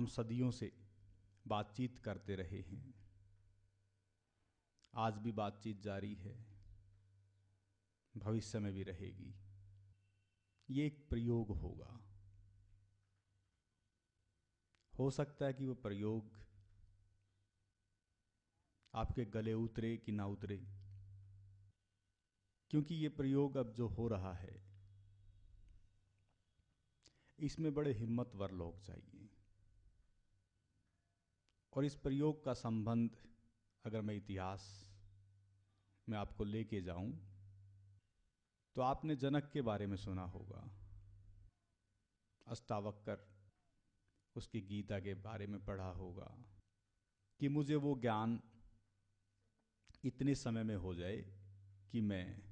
हम सदियों से बातचीत करते रहे हैं, आज भी बातचीत जारी है, भविष्य में भी रहेगी। ये एक प्रयोग होगा। हो सकता है कि वो प्रयोग आपके गले उतरे कि ना उतरे, क्योंकि ये प्रयोग अब जो हो रहा है इसमें बड़े हिम्मतवर लोग चाहिए। और इस प्रयोग का संबंध अगर मैं इतिहास में आपको लेके जाऊं तो आपने जनक के बारे में सुना होगा, अष्टावक्र, उसकी गीता के बारे में पढ़ा होगा कि मुझे वो ज्ञान इतने समय में हो जाए कि मैं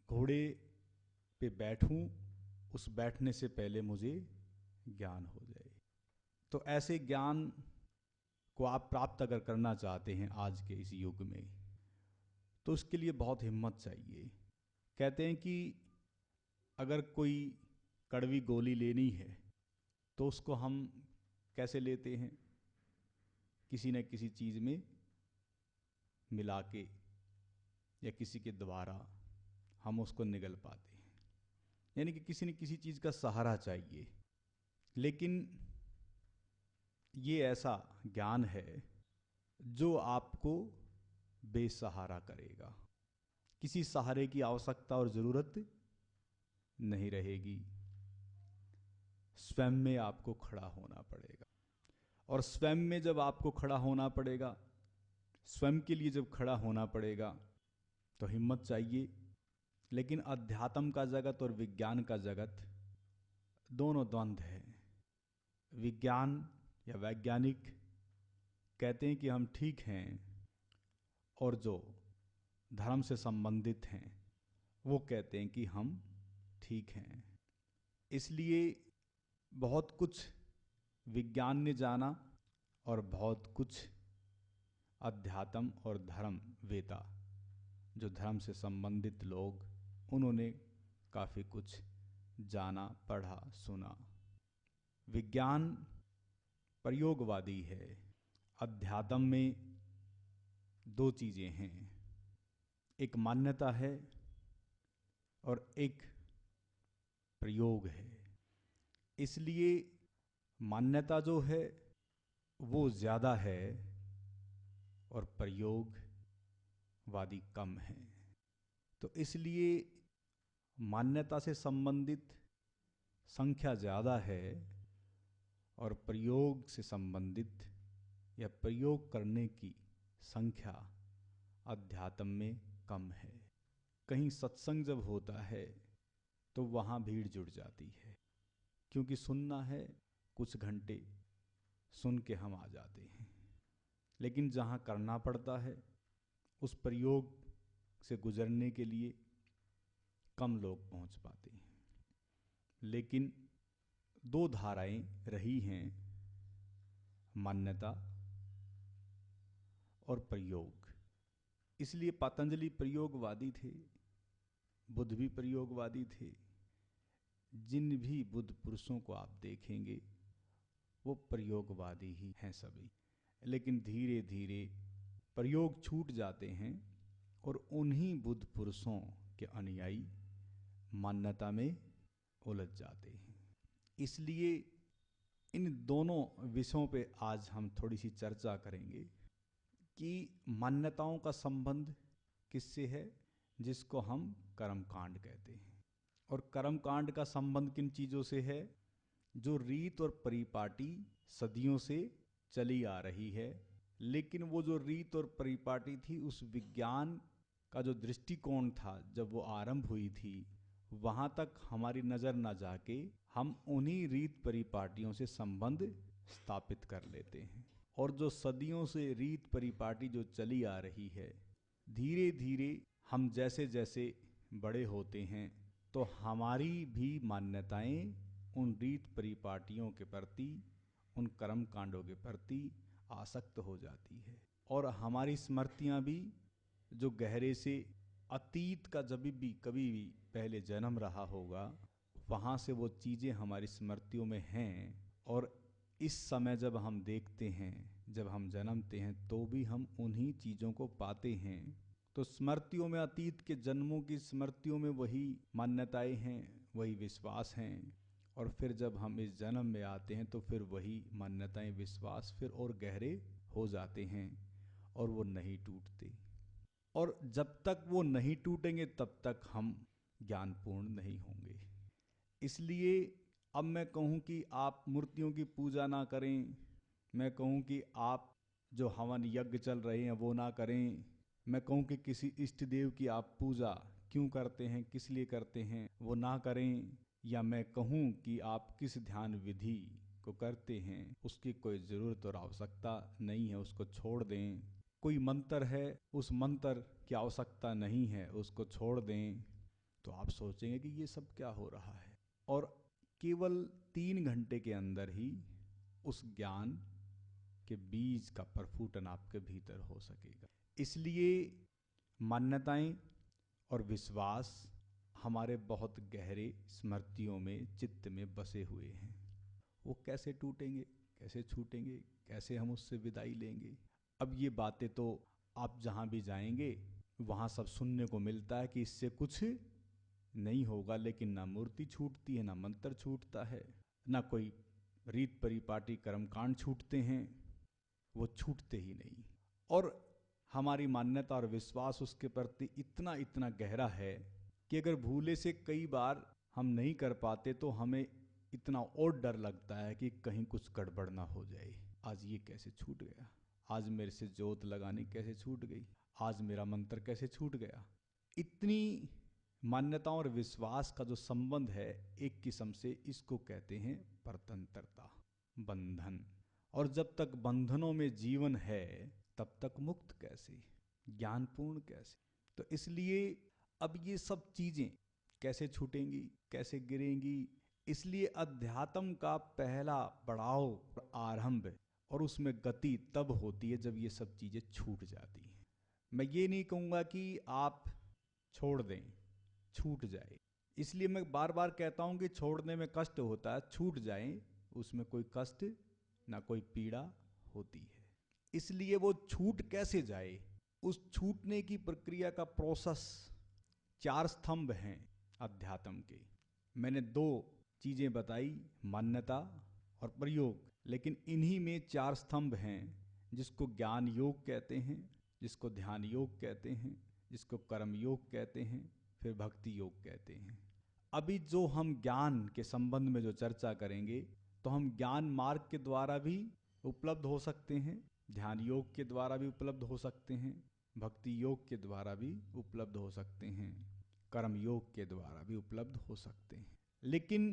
घोड़े पे बैठूं, उस बैठने से पहले मुझे ज्ञान हो जाए। तो ऐसे ज्ञान को आप प्राप्त अगर करना चाहते हैं आज के इस युग में, तो उसके लिए बहुत हिम्मत चाहिए। कहते हैं कि अगर कोई कड़वी गोली लेनी है तो उसको हम कैसे लेते हैं? किसी न किसी चीज़ में मिला के या किसी के द्वारा हम उसको निगल पाते हैं, यानी कि किसी न किसी चीज़ का सहारा चाहिए। लेकिन ये ऐसा ज्ञान है जो आपको बेसहारा करेगा। किसी सहारे की आवश्यकता और ज़रूरत नहीं रहेगी, स्वयं में आपको खड़ा होना पड़ेगा। और स्वयं में जब आपको खड़ा होना पड़ेगा, स्वयं के लिए जब खड़ा होना पड़ेगा, तो हिम्मत चाहिए। लेकिन अध्यात्म का जगत और विज्ञान का जगत दोनों द्वंद्व है। विज्ञान या वैज्ञानिक कहते हैं कि हम ठीक हैं, और जो धर्म से संबंधित हैं वो कहते हैं कि हम ठीक हैं। इसलिए बहुत कुछ विज्ञान ने जाना और बहुत कुछ अध्यात्म और धर्म वेता, जो धर्म से संबंधित लोग, उन्होंने काफ़ी कुछ जाना, पढ़ा, सुना। विज्ञान प्रयोगवादी है। अध्यात्म में दो चीज़ें हैं, एक मान्यता है और एक प्रयोग है। इसलिए मान्यता जो है वो ज़्यादा है और प्रयोगवादी कम है। तो इसलिए मान्यता से संबंधित संख्या ज़्यादा है और प्रयोग से संबंधित या प्रयोग करने की संख्या अध्यात्म में कम है। कहीं सत्संग जब होता है तो वहाँ भीड़ जुट जाती है, क्योंकि सुनना है, कुछ घंटे सुन के हम आ जाते हैं। लेकिन जहाँ करना पड़ता है, उस प्रयोग से गुजरने के लिए कम लोग पहुँच पाते हैं। लेकिन दो धाराएं रही हैं, मान्यता और प्रयोग। इसलिए पतंजलि प्रयोगवादी थे, बुद्ध भी प्रयोगवादी थे। जिन भी बुद्ध पुरुषों को आप देखेंगे वो प्रयोगवादी ही हैं सभी। लेकिन धीरे धीरे प्रयोग छूट जाते हैं और उन्हीं बुद्ध पुरुषों के अनुयायी मान्यता में उलझ जाते हैं। इसलिए इन दोनों विषयों पे आज हम थोड़ी सी चर्चा करेंगे कि मान्यताओं का संबंध किससे है, जिसको हम कर्मकांड कहते हैं। और कर्मकांड का संबंध किन चीज़ों से है? जो रीत और परिपाटी सदियों से चली आ रही है। लेकिन वो जो रीत और परिपाटी थी, उस विज्ञान का जो दृष्टिकोण था जब वो आरंभ हुई थी, वहाँ तक हमारी नज़र न जाके हम उन्हीं रीत परिपाटियों से संबंध स्थापित कर लेते हैं। और जो सदियों से रीत परिपाटी जो चली आ रही है, धीरे धीरे हम जैसे जैसे बड़े होते हैं तो हमारी भी मान्यताएं उन रीत परिपाटियों के प्रति, उन कर्म कांडों के प्रति आसक्त हो जाती है। और हमारी स्मृतियां भी जो गहरे से अतीत का जब भी कभी भी पहले जन्म रहा होगा, वहाँ से वो चीज़ें हमारी स्मृतियों में हैं और इस समय जब हम देखते हैं, जब हम जन्मते हैं, तो भी हम उन्हीं चीज़ों को पाते हैं। तो स्मृतियों में, अतीत के जन्मों की स्मृतियों में वही मान्यताएं हैं, वही विश्वास हैं। और फिर जब हम इस जन्म में आते हैं तो फिर वही मान्यताएं, विश्वास फिर और गहरे हो जाते हैं और वो नहीं टूटते। और जब तक वो नहीं टूटेंगे तब तक हम ज्ञानपूर्ण नहीं होंगे। इसलिए अब मैं कहूँ कि आप मूर्तियों की पूजा ना करें, मैं कहूँ कि आप जो हवन यज्ञ चल रहे हैं वो ना करें, मैं कहूँ कि किसी इष्ट देव की आप पूजा क्यों करते हैं, किस लिए करते हैं, वो ना करें, या मैं कहूँ कि आप किस ध्यान विधि को करते हैं उसकी कोई ज़रूरत और आवश्यकता नहीं है, उसको छोड़ दें। कोई मंत्र है, उस मंत्र की आवश्यकता नहीं है, उसको छोड़ दें। तो आप सोचेंगे कि ये सब क्या हो रहा है। और केवल 3 घंटे के अंदर ही उस ज्ञान के बीज का प्रफुटन आपके भीतर हो सकेगा। इसलिए मान्यताएं और विश्वास हमारे बहुत गहरे स्मृतियों में, चित्त में बसे हुए हैं। वो कैसे टूटेंगे, कैसे छूटेंगे, कैसे हम उससे विदाई लेंगे। अब ये बातें तो आप जहाँ भी जाएंगे वहाँ सब सुनने को मिलता है कि इससे कुछ नहीं होगा, लेकिन ना मूर्ति छूटती है, ना मंत्र छूटता है, ना कोई रीत परिपाटी कर्मकांड छूटते हैं, वो छूटते ही नहीं। और हमारी मान्यता और विश्वास उसके प्रति इतना इतना गहरा है कि अगर भूले से कई बार हम नहीं कर पाते तो हमें इतना और डर लगता है कि कहीं कुछ गड़बड़ ना हो जाए। आज ये कैसे छूट गया, आज मेरे से जोत लगानी कैसे छूट गई, आज मेरा मंत्र कैसे छूट गया। इतनी मान्यताओं और विश्वास का जो संबंध है एक किस्म से, इसको कहते हैं परतंत्रता, बंधन। और जब तक बंधनों में जीवन है तब तक मुक्त कैसे, ज्ञानपूर्ण कैसे। तो इसलिए अब ये सब चीजें कैसे छूटेंगी, कैसे गिरेंगी। इसलिए अध्यात्म का पहला पड़ाव, आरंभ और उसमें गति तब होती है जब ये सब चीजें छूट जाती हैं। मैं ये नहीं कहूँगा कि आप छोड़ दें, छूट जाए। इसलिए मैं बार बार कहता हूँ कि छोड़ने में कष्ट होता है, छूट जाए उसमें कोई कष्ट ना कोई पीड़ा होती है। इसलिए वो छूट कैसे जाए, उस छूटने की प्रक्रिया का प्रोसेस, 4 स्तंभ हैं अध्यात्म के। मैंने 2 चीज़ें बताई, मान्यता और प्रयोग, लेकिन इन्हीं में 4 स्तंभ हैं जिसको ज्ञान योग कहते हैं, जिसको ध्यान योग कहते हैं, जिसको कर्म योग कहते हैं, फिर भक्ति योग कहते हैं। अभी जो हम ज्ञान के संबंध में जो चर्चा करेंगे तो हम ज्ञान मार्ग के द्वारा भी उपलब्ध हो सकते हैं, ध्यान योग के द्वारा भी उपलब्ध हो सकते हैं, भक्ति योग के द्वारा भी उपलब्ध हो सकते हैं, कर्म योग के द्वारा भी उपलब्ध हो सकते हैं। लेकिन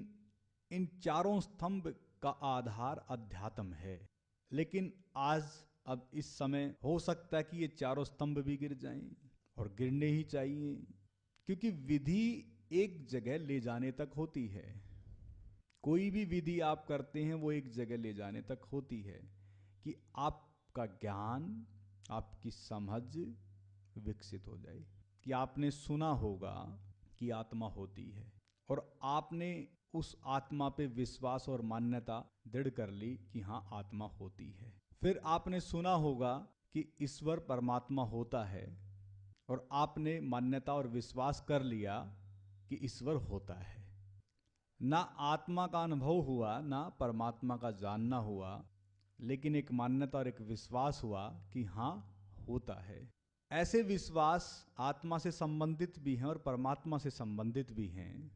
इन चारों स्तंभ का आधार अध्यात्म है। लेकिन आज अब इस समय हो सकता है कि ये चारों स्तंभ भी गिर जाएं, और गिरने ही चाहिए, क्योंकि विधि एक जगह ले जाने तक होती है। कोई भी विधि आप करते हैं वो एक जगह ले जाने तक होती है कि आपका ज्ञान, आपकी समझ विकसित हो जाए। कि आपने सुना होगा कि आत्मा होती है और आपने उस आत्मा पे विश्वास और मान्यता दृढ़ कर ली कि हाँ आत्मा होती है। फिर आपने सुना होगा कि ईश्वर परमात्मा होता है और आपने मान्यता और विश्वास कर लिया कि ईश्वर होता है। ना आत्मा का अनुभव हुआ, ना परमात्मा का जानना हुआ, लेकिन एक मान्यता और एक विश्वास हुआ कि हाँ होता है। ऐसे विश्वास आत्मा से संबंधित भी हैं और परमात्मा से संबंधित भी हैं।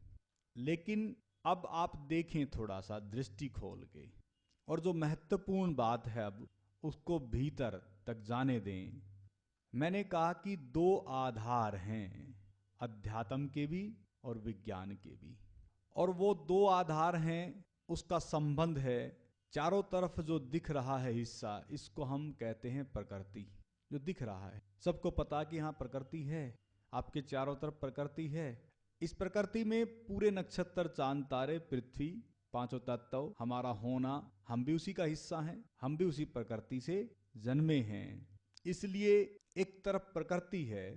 लेकिन अब आप देखें थोड़ा सा दृष्टि खोल के, और जो महत्वपूर्ण बात है अब उसको भीतर तक जाने दें। मैंने कहा कि 2 आधार हैं, अध्यात्म के भी और विज्ञान के भी। और वो 2 आधार हैं, उसका संबंध है चारों तरफ जो दिख रहा है हिस्सा, इसको हम कहते हैं प्रकृति। जो दिख रहा है, सबको पता कि हाँ प्रकृति है, आपके चारों तरफ प्रकृति है। इस प्रकृति में पूरे नक्षत्र, चांद, तारे, पृथ्वी, 5 तत्व, हमारा होना, हम भी उसी का हिस्सा हैं, हम भी उसी प्रकृति से जन्मे हैं। इसलिए एक तरफ प्रकृति है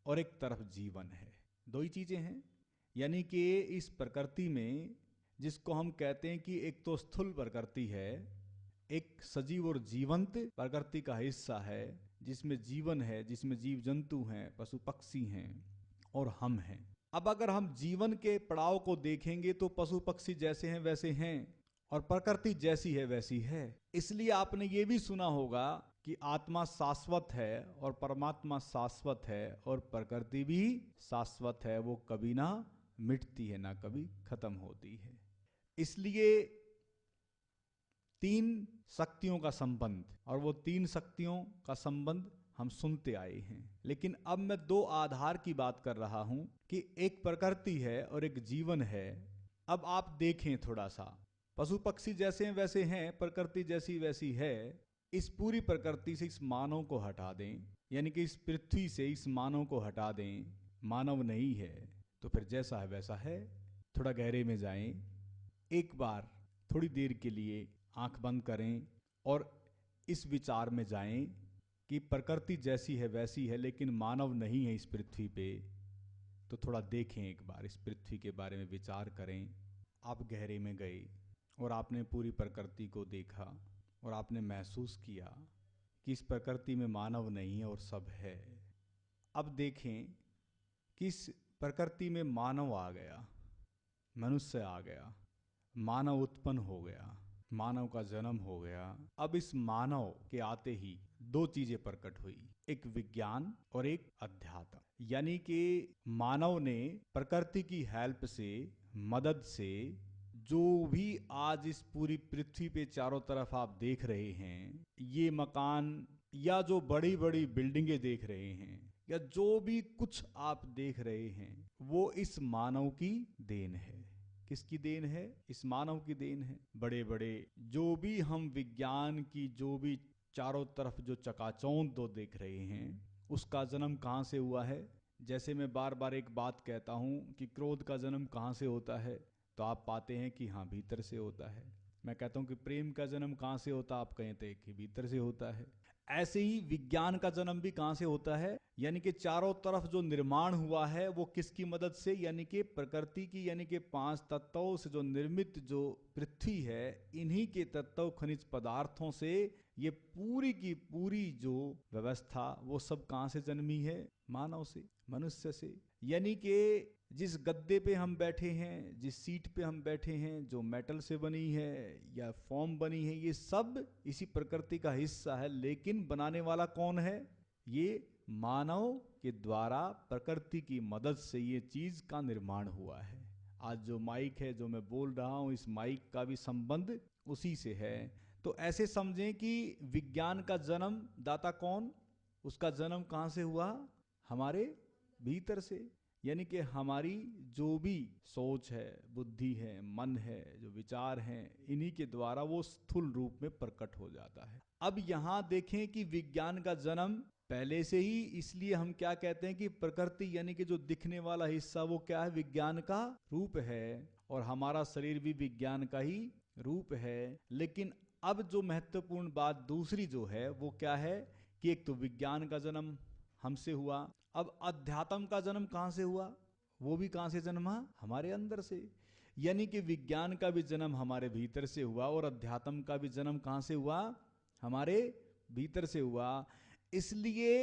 और एक तरफ जीवन है, 2 ही चीजें हैं। यानी कि इस प्रकृति में, जिसको हम कहते हैं कि एक तो स्थूल प्रकृति है, एक सजीव और जीवंत प्रकृति का हिस्सा है, जिसमें जीवन है, जिसमें जीव जंतु हैं, पशु पक्षी हैं और हम हैं। अब अगर हम जीवन के पड़ाव को देखेंगे तो पशु पक्षी जैसे हैं वैसे हैं और प्रकृति जैसी है वैसी है। इसलिए आपने ये भी सुना होगा कि आत्मा शाश्वत है और परमात्मा शाश्वत है और प्रकृति भी शाश्वत है, वो कभी ना मिटती है ना कभी खत्म होती है। इसलिए तीन शक्तियों का संबंध, और वो तीन शक्तियों का संबंध हम सुनते आए हैं, लेकिन अब मैं दो आधार की बात कर रहा हूं कि एक प्रकृति है और एक जीवन है। अब आप देखें थोड़ा सा, पशु पक्षी जैसे हैं वैसे हैं, प्रकृति जैसी वैसी है। इस पूरी प्रकृति से इस मानव को हटा दें, यानी कि इस पृथ्वी से इस मानव को हटा दें, मानव नहीं है तो फिर जैसा है वैसा है। थोड़ा गहरे में जाएं, एक बार थोड़ी देर के लिए आंख बंद करें और इस विचार में जाएं कि प्रकृति जैसी है वैसी है लेकिन मानव नहीं है इस पृथ्वी पे। तो थोड़ा देखें, एक बार इस पृथ्वी के बारे में विचार करें। आप गहरे में गए और आपने पूरी प्रकृति को देखा और आपने महसूस किया कि इस प्रकृति में मानव नहीं है और सब है। अब देखें कि इस प्रकृति में मानव आ गया, मनुष्य आ गया, मानव उत्पन्न हो गया, मानव का जन्म हो गया। अब इस मानव के आते ही दो चीजें प्रकट हुई, एक विज्ञान और एक अध्यात्म। यानी कि मानव ने प्रकृति की हेल्प से, मदद से, जो भी आज इस पूरी पृथ्वी पे चारों तरफ आप देख रहे हैं, ये मकान या जो बड़ी बड़ी बिल्डिंगें देख रहे हैं या जो भी कुछ आप देख रहे हैं, वो इस मानव की देन है। किसकी देन है? इस मानव की देन है। बड़े बड़े जो भी हम विज्ञान की जो भी चारों तरफ जो चकाचौंध दो देख रहे हैं, उसका जन्म कहाँ से हुआ है? जैसे मैं बार बार एक बात कहता हूँ कि क्रोध का जन्म कहाँ से होता है, तो आप पाते हैं कि हाँ भीतर से होता है। मैं कहता हूँ कि प्रेम का जन्म कहाँ से होता, आप कहते हैं कि भीतर से होता है। ऐसे ही विज्ञान का जन्म भी कहाँ से होता है, यानी कि चारों तरफ जो निर्माण हुआ है वो किसकी मदद से, यानी कि प्रकृति की, यानी कि पांच तत्वों से जो निर्मित जो पृथ्वी है, इन्हीं के तत्व खनिज पदार्थों से ये पूरी की पूरी जो व्यवस्था वो सब कहाँ से जन्मी है? मानव से, मनुष्य से। यानी कि जिस गद्दे पे हम बैठे हैं, जिस सीट पे हम बैठे हैं, जो मेटल से बनी है या फॉर्म बनी है, ये सब इसी प्रकृति का हिस्सा है। लेकिन बनाने वाला कौन है? ये मानव के द्वारा प्रकृति की मदद से ये चीज का निर्माण हुआ है। आज जो माइक है, जो मैं बोल रहा हूँ, इस माइक का भी संबंध उसी से है। तो ऐसे समझें कि विज्ञान का जन्म दाता कौन? उसका जन्म कहाँ से हुआ? हमारे भीतर से। यानी कि हमारी जो भी सोच है, बुद्धि है, मन है, जो विचार हैं, इन्हीं के द्वारा वो स्थूल रूप में प्रकट हो जाता है। अब यहाँ देखें कि विज्ञान का जन्म पहले से ही, इसलिए हम क्या कहते हैं कि प्रकृति यानी कि जो दिखने वाला हिस्सा वो क्या है? विज्ञान का रूप है। और हमारा शरीर भी विज्ञान का ही रूप है। लेकिन अब जो महत्वपूर्ण बात दूसरी जो है वो क्या है कि एक तो विज्ञान का जन्म हमसे हुआ, अब अध्यात्म का जन्म कहां से हुआ? वो भी कहां से जन्मा? हमारे अंदर से। यानी कि विज्ञान का भी जन्म हमारे भीतर से हुआ और अध्यात्म का भी जन्म कहां से हुआ? हमारे भीतर से हुआ। इसलिए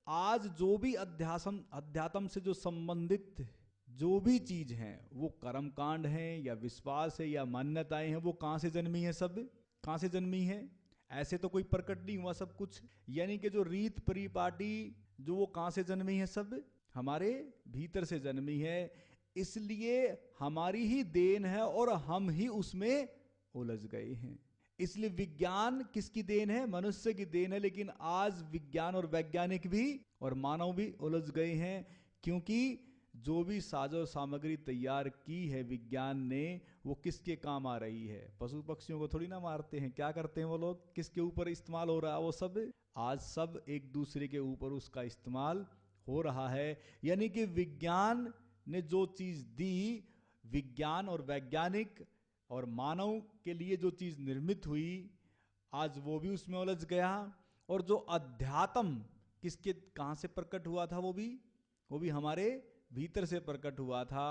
आज जो भी अध्यात्म से जो संबंधित जो भी चीज हैं, वो कर्म कांड हैं या विश्वास है या मान्यताएं हैं, वो कहां से जन्मी है? सब कहां से जन्मी है? ऐसे तो कोई प्रकट नहीं हुआ सब कुछ। यानी कि जो रीत परिपाटी जो वो कहां से जन्मी है? सब हमारे भीतर से जन्मी है। इसलिए हमारी ही देन है और हम ही उसमें उलझ गए हैं। इसलिए विज्ञान किसकी देन है? मनुष्य की देन है। लेकिन आज विज्ञान और वैज्ञानिक भी और मानव भी उलझ गए हैं, क्योंकि जो भी साजो सामग्री तैयार की है विज्ञान ने, वो किसके काम आ रही है? पशु पक्षियों को थोड़ी ना मारते हैं। क्या करते हैं वो लोग? किसके ऊपर इस्तेमाल हो रहा है वो सब? आज सब एक दूसरे के ऊपर उसका इस्तेमाल हो रहा है। यानी कि विज्ञान ने जो चीज दी, विज्ञान और वैज्ञानिक और मानव के लिए जो चीज निर्मित हुई, आज वो भी उसमें उलझ गया। और जो अध्यात्म किसके कहां से प्रकट हुआ था? वो भी हमारे भीतर से प्रकट हुआ था।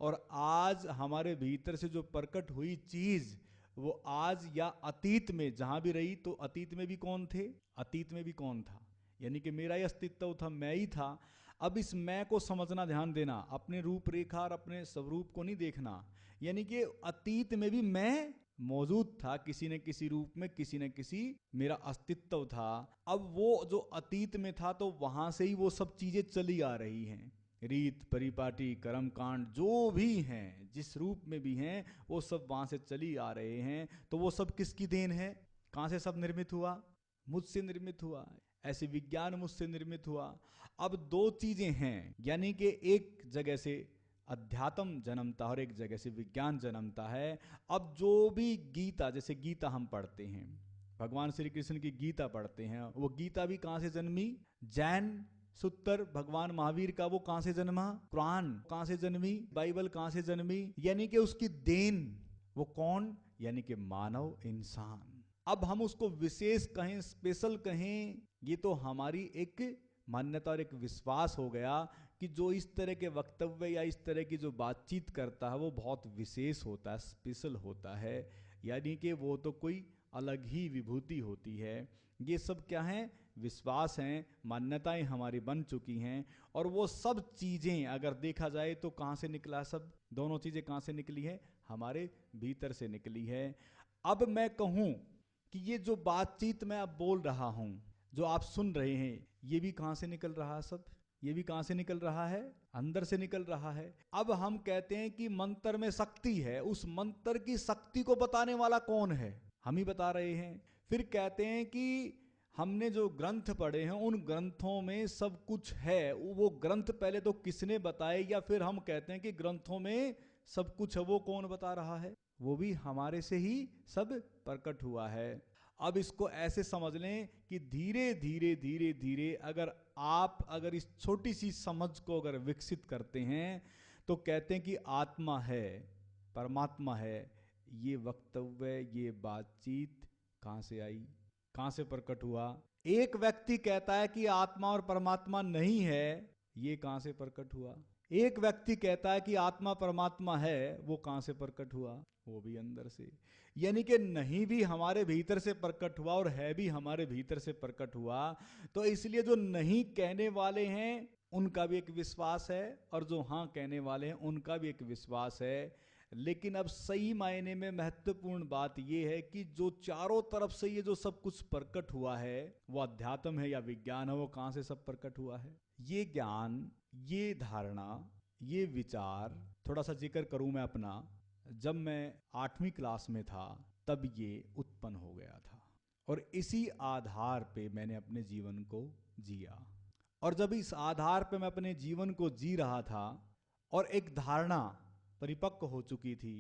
और आज हमारे भीतर से जो प्रकट हुई चीज, वो आज या अतीत में जहां भी रही, तो अतीत में भी कौन थे, अतीत में भी कौन था, यानी कि मेरा ही अस्तित्व था, मैं ही था। अब इस मैं को समझना, ध्यान देना, अपने रूपरेखा और अपने स्वरूप को नहीं देखना, यानी कि अतीत में भी मैं मौजूद था किसी न किसी रूप में, किसी न किसी मेरा अस्तित्व था। अब वो जो अतीत में था तो वहां से ही वो सब चीजें चली आ रही हैं, रीत परिपाटी कर्म कांड जो भी हैं, जिस रूप में भी हैं, वो सब वहां से चली आ रहे हैं। तो वो सब किसकी देन है, कहां से सब निर्मित हुआ, मुझसे निर्मित हुआ। ऐसे विज्ञान मुझसे निर्मित हुआ। अब दो चीजें हैं, यानी कि एक जगह से अध्यात्म जन्मता और एक जगह से विज्ञान जन्मता है। अब जो भी गीता, जैसे गीता हम पढ़ते हैं, भगवान श्री कृष्ण की गीता पढ़ते हैं, वो गीता भी कहां से जन्मी, जैन सूत्र भगवान महावीर का, वो कहां से जन्मा, कुरान कहां से जन्मी, बाइबल कहां से जन्मी, यानी कि उसकी देन वो कौन, यानी कि मानव इंसान। अब हम उसको विशेष कहें, स्पेशल कहें, ये तो हमारी एक मान्यता और एक विश्वास हो गया कि जो इस तरह के वक्तव्य या इस तरह की जो बातचीत करता है वो बहुत विशेष होता है, स्पेशल होता है, यानी कि वो तो कोई अलग ही विभूति होती है। ये सब क्या है, विश्वास हैं, मान्यताएं हमारी बन चुकी हैं। और वो सब चीज़ें अगर देखा जाए तो कहाँ से निकला, सब दोनों चीज़ें कहाँ से निकली है, हमारे भीतर से निकली है। अब मैं कहूँ कि ये जो बातचीत मैं अब बोल रहा हूँ, जो आप सुन रहे हैं, ये भी कहाँ से निकल रहा है, सब ये भी कहाँ से निकल रहा है, अंदर से निकल रहा है। अब हम कहते हैं कि मंत्र में शक्ति है, उस मंत्र की शक्ति को बताने वाला कौन है, हम ही बता रहे हैं। फिर कहते हैं कि हमने जो ग्रंथ पढ़े हैं उन ग्रंथों में सब कुछ है, वो ग्रंथ पहले तो किसने बताए, या फिर हम कहते हैं कि ग्रंथों में सब कुछ है, वो कौन बता रहा है, वो भी हमारे से ही सब प्रकट हुआ है। अब इसको ऐसे समझ लें कि धीरे धीरे धीरे धीरे अगर इस छोटी सी समझ को अगर विकसित करते हैं तो कहते हैं कि आत्मा है, परमात्मा है। ये वक्तव्य, ये बातचीत कहां से आई, कहां से प्रकट हुआ। एक व्यक्ति कहता है कि आत्मा और परमात्मा नहीं है, ये कहां से प्रकट हुआ। एक व्यक्ति कहता है कि आत्मा परमात्मा है, वो कहां से प्रकट हुआ, वो भी अंदर से। यानी कि नहीं भी हमारे भीतर से प्रकट हुआ और है भी हमारे भीतर से प्रकट हुआ। तो इसलिए जो नहीं कहने वाले हैं उनका भी एक विश्वास है, और जो हाँ कहने वाले हैं उनका भी एक विश्वास है। लेकिन अब सही मायने में महत्वपूर्ण बात यह है कि जो चारों तरफ से ये जो सब कुछ प्रकट हुआ है, वो अध्यात्म है या विज्ञान है, वो कहां से सब प्रकट हुआ है। ये ज्ञान, ये धारणा, ये विचार, थोड़ा सा जिक्र करूं मैं अपना, जब मैं 8वीं क्लास में था तब ये उत्पन्न हो गया था, और इसी आधार पे मैंने अपने जीवन को जिया। और जब इस आधार पे मैं अपने जीवन को जी रहा था और एक धारणा परिपक्व हो चुकी थी,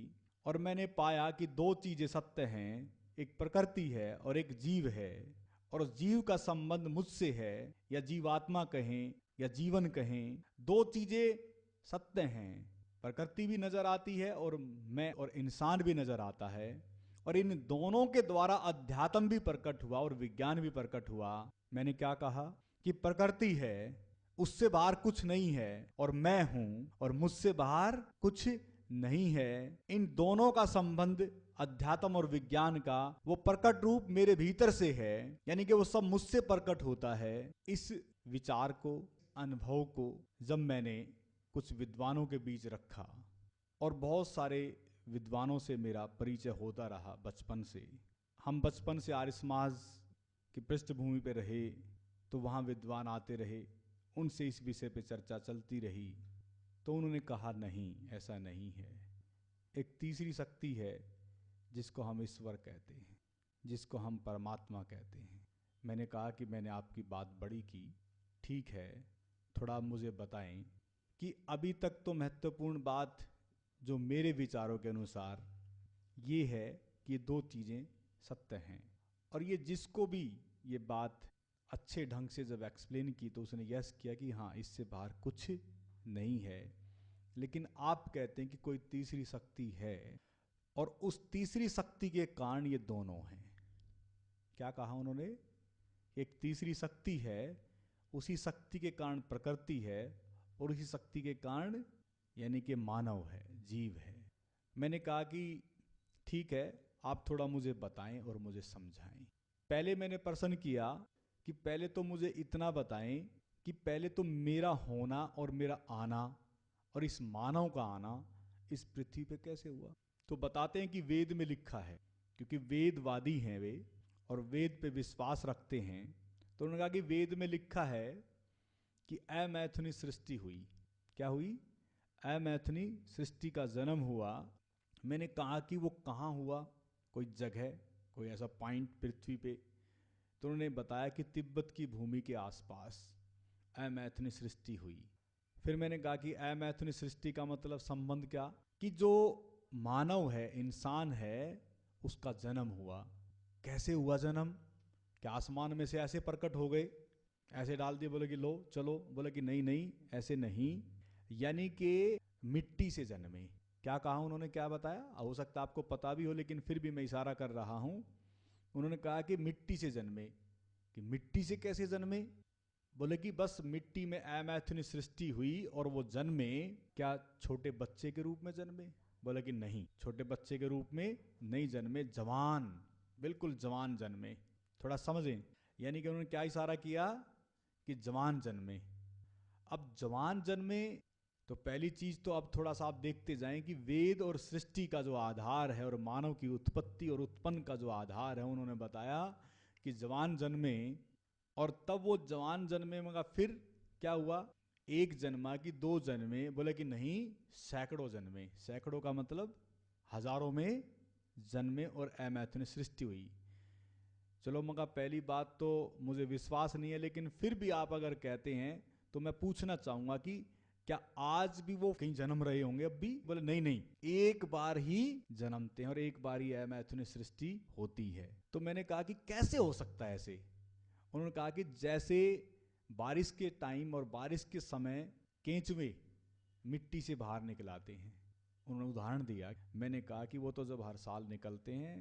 और मैंने पाया कि दो चीजें सत्य हैं, एक प्रकृति है और एक जीव है, और जीव का संबंध मुझसे है, या जीवात्मा कहें या जीवन कहें, दो चीजें सत्य हैं। प्रकृति भी नजर आती है और मैं और इंसान भी नजर आता है, और इन दोनों के द्वारा अध्यात्म भी प्रकट हुआ और विज्ञान भी प्रकट हुआ। मैंने क्या कहा कि प्रकृति है, उससे बाहर कुछ नहीं है, और मैं हूं और मुझसे बाहर कुछ नहीं है। इन दोनों का संबंध अध्यात्म और विज्ञान का, वो प्रकट रूप मेरे भीतर से है, यानी कि वो सब मुझसे प्रकट होता है। इस विचार को, अनुभव को जब मैंने कुछ विद्वानों के बीच रखा, और बहुत सारे विद्वानों से मेरा परिचय होता रहा बचपन से, हम बचपन से आर्य समाज की पृष्ठभूमि पे रहे, तो वहाँ विद्वान आते रहे, उनसे इस विषय पे चर्चा चलती रही, तो उन्होंने कहा नहीं, ऐसा नहीं है। एक तीसरी शक्ति है जिसको हम ईश्वर कहते हैं, जिसको हम परमात्मा कहते हैं। मैंने कहा कि मैंने आपकी बात बड़ी की, ठीक है, थोड़ा मुझे बताएं कि अभी तक तो महत्वपूर्ण बात जो मेरे विचारों के अनुसार ये है कि दो चीज़ें सत्य हैं। और ये जिसको भी ये बात अच्छे ढंग से जब एक्सप्लेन की तो उसने यस किया कि हाँ, इससे बाहर कुछ नहीं है। लेकिन आप कहते हैं कि कोई तीसरी शक्ति है, और उस तीसरी शक्ति के कारण ये दोनों हैं। क्या कहा उन्होंने, एक तीसरी शक्ति है, उसी शक्ति के कारण प्रकृति है, और उसी शक्ति के कारण यानी कि मानव है, जीव है। मैंने कहा कि ठीक है, आप थोड़ा मुझे बताएं और मुझे समझाएं। पहले मैंने प्रश्न किया कि पहले तो मुझे इतना बताएं कि पहले तो मेरा होना और मेरा आना और इस मानव का आना इस पृथ्वी पे कैसे हुआ। तो बताते हैं कि वेद में लिखा है, क्योंकि वेदवादी हैं वे और वेद पे विश्वास रखते हैं। तो उन्होंने कहा कि वेद में लिखा है कि अमैथुनी सृष्टि हुई। क्या हुई? अमैथुनी सृष्टि का जन्म हुआ। मैंने कहा कि वो कहाँ हुआ, कोई जगह, कोई ऐसा पॉइंट पृथ्वी पे। तो उन्होंने बताया कि तिब्बत की भूमि के आसपास अमैथुनी सृष्टि हुई। फिर मैंने कहा कि अमैथुनी सृष्टि का मतलब संबंध क्या, कि जो मानव है, इंसान है, उसका जन्म हुआ। कैसे हुआ जन्म? क्या आसमान में से ऐसे प्रकट हो गए, ऐसे डाल दिए, बोले कि लो चलो? बोले कि नहीं नहीं, ऐसे नहीं, यानी कि मिट्टी से जन्मे। क्या कहा उन्होंने, क्या बताया? हो सकता आपको पता भी हो, लेकिन फिर भी मैं इशारा कर रहा हूं। उन्होंने कहा कि मिट्टी से जन्मे। कि मिट्टी से कैसे जन्मे? बोले कि बस मिट्टी में अमैथुनी सृष्टि हुई और वो जन्मे। क्या छोटे बच्चे के रूप में जन्मे? बोले कि नहीं, छोटे बच्चे के रूप में नहीं जन्मे, जवान, बिल्कुल जवान जन्मे। थोड़ा समझें, यानी कि उन्होंने क्या इशारा किया कि जवान जन्मे। अब जवान जन्मे तो पहली चीज तो अब थोड़ा सा आप देखते जाएं कि वेद और सृष्टि का जो आधार है और मानव की उत्पत्ति और उत्पन्न का जो आधार है, उन्होंने बताया कि जवान जन्मे। और तब वो जवान जन्मे, मगर फिर क्या हुआ? एक जन्मा कि दो जन्मे? बोले कि नहीं, सैकड़ों जन्मे। सैकड़ों का मतलब हजारों में जन्मे और अमैथुनी सृष्टि हुई। चलो मगर पहली बात तो मुझे विश्वास नहीं है, लेकिन फिर भी आप अगर कहते हैं तो मैं पूछना चाहूंगा कि क्या आज भी वो कहीं जन्म रहे होंगे अब भी? बोले नहीं नहीं, एक बार ही जन्मते हैं और एक बार ही अमैथुनी सृष्टि होती है। तो मैंने कहा कि कैसे हो सकता है ऐसे? उन्होंने कहा कि जैसे बारिश के टाइम और बारिश के समय केंचुए मिट्टी से बाहर निकल आते हैं। उन्होंने उदाहरण दिया। मैंने कहा कि वो तो जब हर साल निकलते हैं,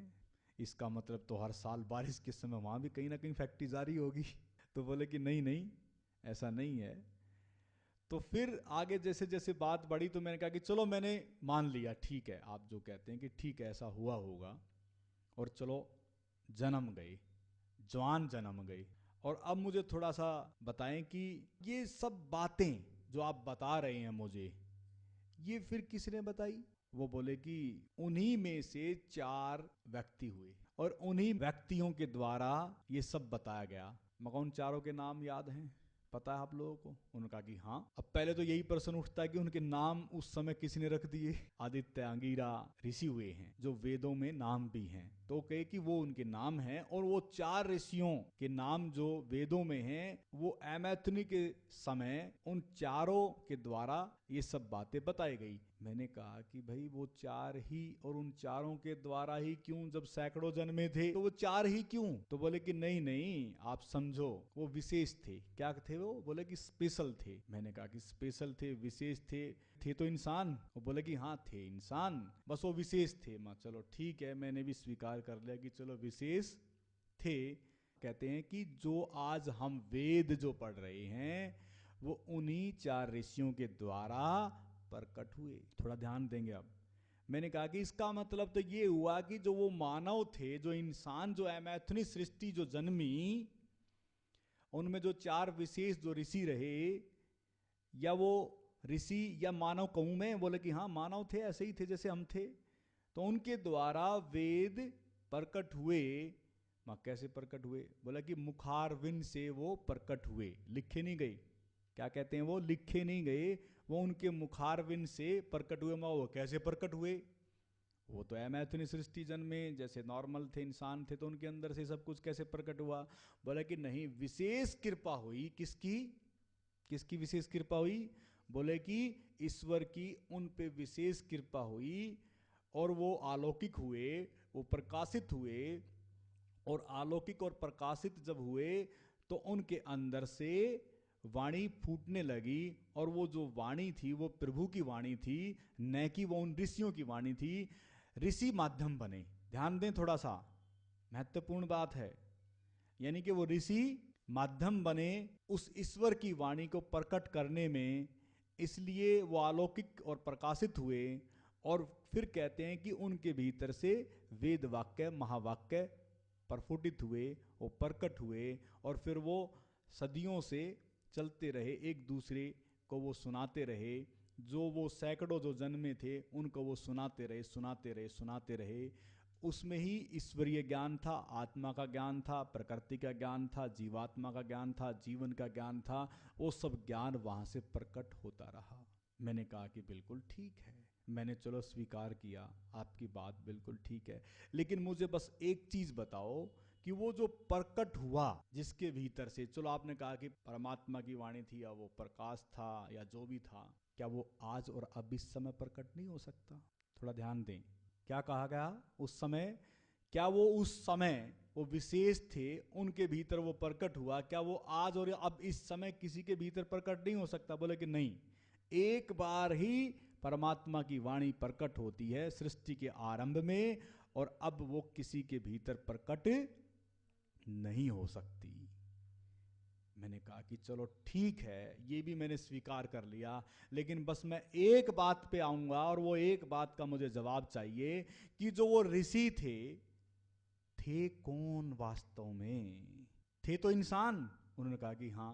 इसका मतलब तो हर साल बारिश के समय वहाँ भी कहीं ना कहीं फैक्ट्री जारी होगी। तो बोले कि नहीं नहीं, ऐसा नहीं है। तो फिर आगे जैसे जैसे बात बढ़ी तो मैंने कहा कि चलो मैंने मान लिया, ठीक है, आप जो कहते हैं कि ठीक है ऐसा हुआ होगा, और चलो जन्म गए, जवान जन्म गए। और अब मुझे थोड़ा सा बताएं कि ये सब बातें जो आप बता रहे हैं मुझे, ये फिर किसने बताई? वो बोले कि उन्हीं में से 4 व्यक्ति हुए और उन्हीं व्यक्तियों के द्वारा ये सब बताया गया। मगर उन चारों के नाम याद हैं? पता है आप लोगों को? उन्होंने कहा कि हाँ। अब पहले तो यही प्रश्न उठता है कि उनके नाम उस समय किसने रख दिए? आदित्य, अंगिरा ऋषि हुए हैं जो वेदों में नाम भी हैं, तो कहे कि वो उनके नाम हैं। और वो 4 ऋषियों के नाम जो वेदों में हैं, वो अमैथुनी के समय उन चारों के द्वारा ये सब बातें बताई गई। मैंने कहा कि भाई वो 4 ही, और उन चारों के द्वारा ही क्यों? जब सैकड़ों जन्मे थे तो वो 4 ही क्यों? तो बोले कि नहीं नहीं, आप समझो, वो विशेष थे। क्या थे वो? बोले कि स्पेशल थे। मैंने कहा कि स्पेशल थे, विशेष थे तो इंसान? वो बोले कि हाँ थे इंसान, बस वो विशेष थे। मैं चलो ठीक है, मैंने भी स्वीकार कर लिया कि चलो विशेष थे। कहते हैं कि जो आज हम वेद जो पढ़ रहे हैं वो उन्हीं 4 ऋषियों के द्वारा प्रकट हुए। थोड़ा ध्यान देंगे अब। मैंने कहा कि इसका मतलब तो ये हुआ कि जो वो मानव थे, जो इंसान, जो अमैथुनी सृष्टि जो जन्मी, उनमें जो 4 विशेष जो ऋषि रहे, या वो ऋषि या मानव कहूं मैं? बोले कि हाँ मानव थे, ऐसे ही थे जैसे हम थे। तो उनके द्वारा वेद प्रकट हुए। मां कैसे प्रकट हुए? बोला कि मुखारविंद से वो प्रकट हुए, लिखे नहीं गए। क्या कहते हैं? वो लिखे नहीं गए, वो उनके मुखारविंद से प्रकट हुए। मां वो कैसे प्रकट हुए? वो तो अमैथुनी सृष्टि जन्मे, जैसे नॉर्मल थे, इंसान थे, तो उनके अंदर से सब कुछ कैसे प्रकट हुआ? बोला कि नहीं, विशेष कृपा हुई। किसकी? किसकी विशेष कृपा हुई? बोले कि ईश्वर की उन पे विशेष कृपा हुई और वो अलौकिक हुए, वो प्रकाशित हुए। और अलौकिक और प्रकाशित जब हुए तो उनके अंदर से वाणी फूटने लगी। और वो जो वाणी थी वो प्रभु की वाणी थी, न कि वो उन ऋषियों की वाणी थी। ऋषि माध्यम बने। ध्यान दें, थोड़ा सा महत्वपूर्ण बात है। यानी कि वो ऋषि माध्यम बने उस ईश्वर की वाणी को प्रकट करने में, इसलिए वो अलौकिक और प्रकाशित हुए। और फिर कहते हैं कि उनके भीतर से वेद वाक्य महावाक्य प्रफुटित हुए, वो प्रकट हुए, और फिर वो सदियों से चलते रहे, एक दूसरे को वो सुनाते रहे। जो वो सैकड़ों जो जन्मे थे उनको वो सुनाते रहे, सुनाते रहे, सुनाते रहे। उसमें ही ईश्वरीय ज्ञान था, आत्मा का ज्ञान था, प्रकृति का ज्ञान था, जीवात्मा का ज्ञान था, जीवन का ज्ञान था। वो सब ज्ञान वहाँ से प्रकट होता रहा। मैंने कहा कि बिल्कुल ठीक है, मैंने चलो स्वीकार किया, आपकी बात बिल्कुल ठीक है, लेकिन मुझे बस एक चीज़ बताओ कि वो जो प्रकट हुआ जिसके भीतर से, चलो आपने कहा कि परमात्मा की वाणी थी या वो प्रकाश था या जो भी था, क्या वो आज और अब इस समय प्रकट नहीं हो सकता? थोड़ा ध्यान दें, क्या कहा गया उस समय? क्या वो उस समय वो विशेष थे, उनके भीतर वो प्रकट हुआ, क्या वो आज और अब इस समय किसी के भीतर प्रकट नहीं हो सकता? बोले कि नहीं, एक बार ही परमात्मा की वाणी प्रकट होती है सृष्टि के आरंभ में, और अब वो किसी के भीतर प्रकट नहीं हो सकती। मैंने कहा कि चलो ठीक है, ये भी मैंने स्वीकार कर लिया, लेकिन बस मैं एक बात पे आऊंगा, और वो एक बात का मुझे जवाब चाहिए कि जो वो ऋषि थे कौन वास्तव में? थे तो इंसान। उन्होंने कहा कि हाँ।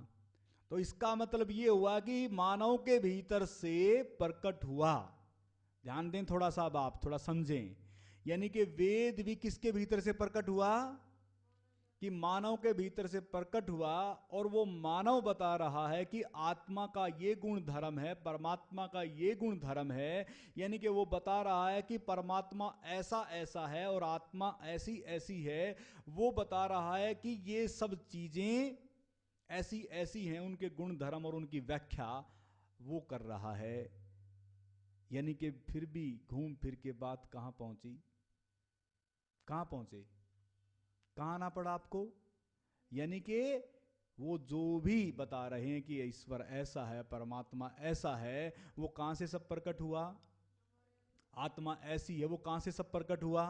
तो इसका मतलब ये हुआ कि मानव के भीतर से प्रकट हुआ। ध्यान दें थोड़ा सा, अब आप थोड़ा समझें, यानी कि वेद भी किसके भीतर से प्रकट हुआ? कि मानव के भीतर से प्रकट हुआ, और वो मानव बता रहा है कि आत्मा का ये गुण धर्म है, परमात्मा का ये गुण धर्म है। यानी कि वो बता रहा है कि परमात्मा ऐसा ऐसा है और आत्मा ऐसी ऐसी है। वो बता रहा है कि ये सब चीजें ऐसी ऐसी हैं, उनके गुण धर्म और उनकी व्याख्या वो कर रहा है। यानी कि फिर भी घूम फिर के बात कहां पहुंची? कहां पहुंचे? कहां आना पड़ा आपको? यानी कि वो जो भी बता रहे हैं कि ईश्वर ऐसा है, परमात्मा ऐसा है, वो कहां से सब प्रकट हुआ? आत्मा ऐसी है, वो कहां से सब प्रकट हुआ?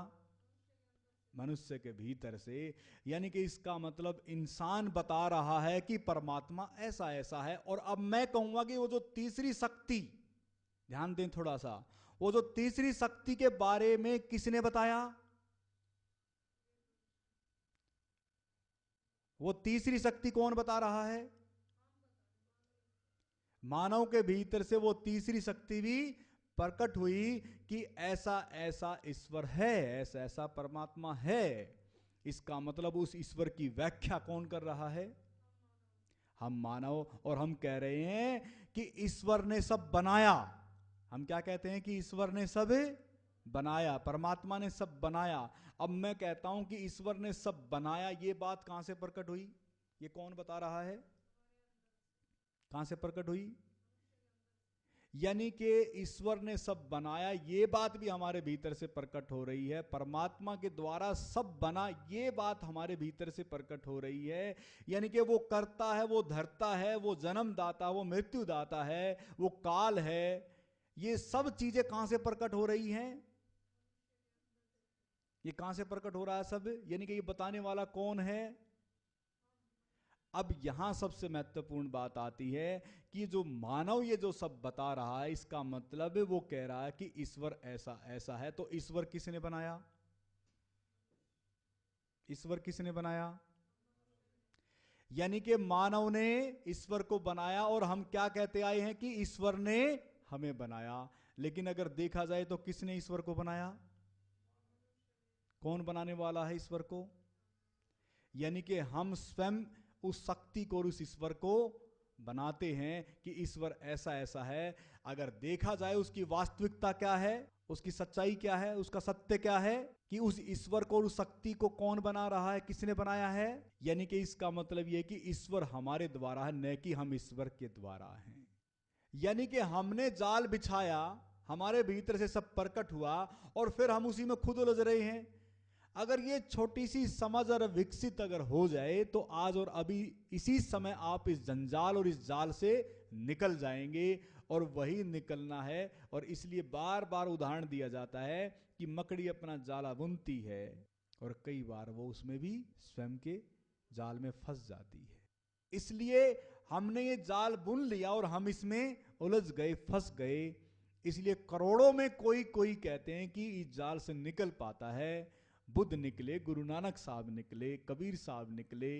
मनुष्य के भीतर से। यानी कि इसका मतलब इंसान बता रहा है कि परमात्मा ऐसा ऐसा है। और अब मैं कहूंगा कि वो जो तीसरी शक्ति, ध्यान दें थोड़ा सा, वो जो तीसरी शक्ति के बारे में किसने बताया? वो तीसरी शक्ति कौन बता रहा है? मानव के भीतर से वो तीसरी शक्ति भी प्रकट हुई कि ऐसा ऐसा ईश्वर है, ऐसा ऐसा परमात्मा है। इसका मतलब उस ईश्वर की व्याख्या कौन कर रहा है? हम मानव। और हम कह रहे हैं कि ईश्वर ने सब बनाया। हम क्या कहते हैं? कि ईश्वर ने सब बनाया, परमात्मा ने सब बनाया। अब मैं कहता हूं कि ईश्वर ने सब बनाया, ये बात कहां से प्रकट हुई? ये कौन बता रहा है? कहां से प्रकट हुई? यानी कि ईश्वर ने सब बनाया, ये बात भी हमारे भीतर से प्रकट हो रही है। परमात्मा के द्वारा सब बना, ये बात हमारे भीतर से प्रकट हो रही है। यानी कि वो करता है, वो धरता है, वो जन्मदाता, वो मृत्युदाता है, वो काल है। ये सब चीजें कहां से प्रकट हो रही हैं? ये कहां से प्रकट हो रहा है सब? यानी कि ये बताने वाला कौन है? अब यहां सबसे महत्वपूर्ण बात आती है कि जो मानव ये जो सब बता रहा है, इसका मतलब वो कह रहा है कि ईश्वर ऐसा ऐसा है। तो ईश्वर किसने बनाया? ईश्वर किसने बनाया? यानी कि मानव ने ईश्वर को बनाया, और हम क्या कहते आए हैं? कि ईश्वर ने हमें बनाया। लेकिन अगर देखा जाए तो किसने ईश्वर को बनाया? कौन बनाने वाला है ईश्वर को? यानी कि हम स्वयं उस शक्ति को और उस ईश्वर को बनाते हैं कि ईश्वर ऐसा ऐसा है। अगर देखा जाए उसकी वास्तविकता क्या है, उसकी सच्चाई क्या है, उसका सत्य क्या है, कि उस ईश्वर को और उस शक्ति को कौन बना रहा है, किसने बनाया है? यानी कि इसका मतलब यह कि ईश्वर हमारे द्वारा है, न कि हम ईश्वर के द्वारा हैं। यानी कि हमने जाल बिछाया, हमारे भीतर से सब प्रकट हुआ, और फिर हम उसी में खुद उलझ रहे हैं। अगर ये छोटी सी समझ और विकसित अगर हो जाए तो आज और अभी इसी समय आप इस जंजाल और इस जाल से निकल जाएंगे। और वही निकलना है। और इसलिए बार बार उदाहरण दिया जाता है कि मकड़ी अपना जाला बुनती है, और कई बार वो उसमें भी स्वयं के जाल में फंस जाती है। इसलिए हमने ये जाल बुन लिया और हम इसमें उलझ गए, फंस गए। इसलिए करोड़ों में कोई कोई कहते हैं कि इस जाल से निकल पाता है। बुद्ध निकले, गुरु नानक साहब निकले, कबीर साहब निकले,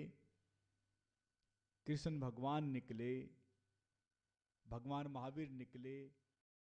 कृष्ण भगवान निकले, भगवान महावीर निकले,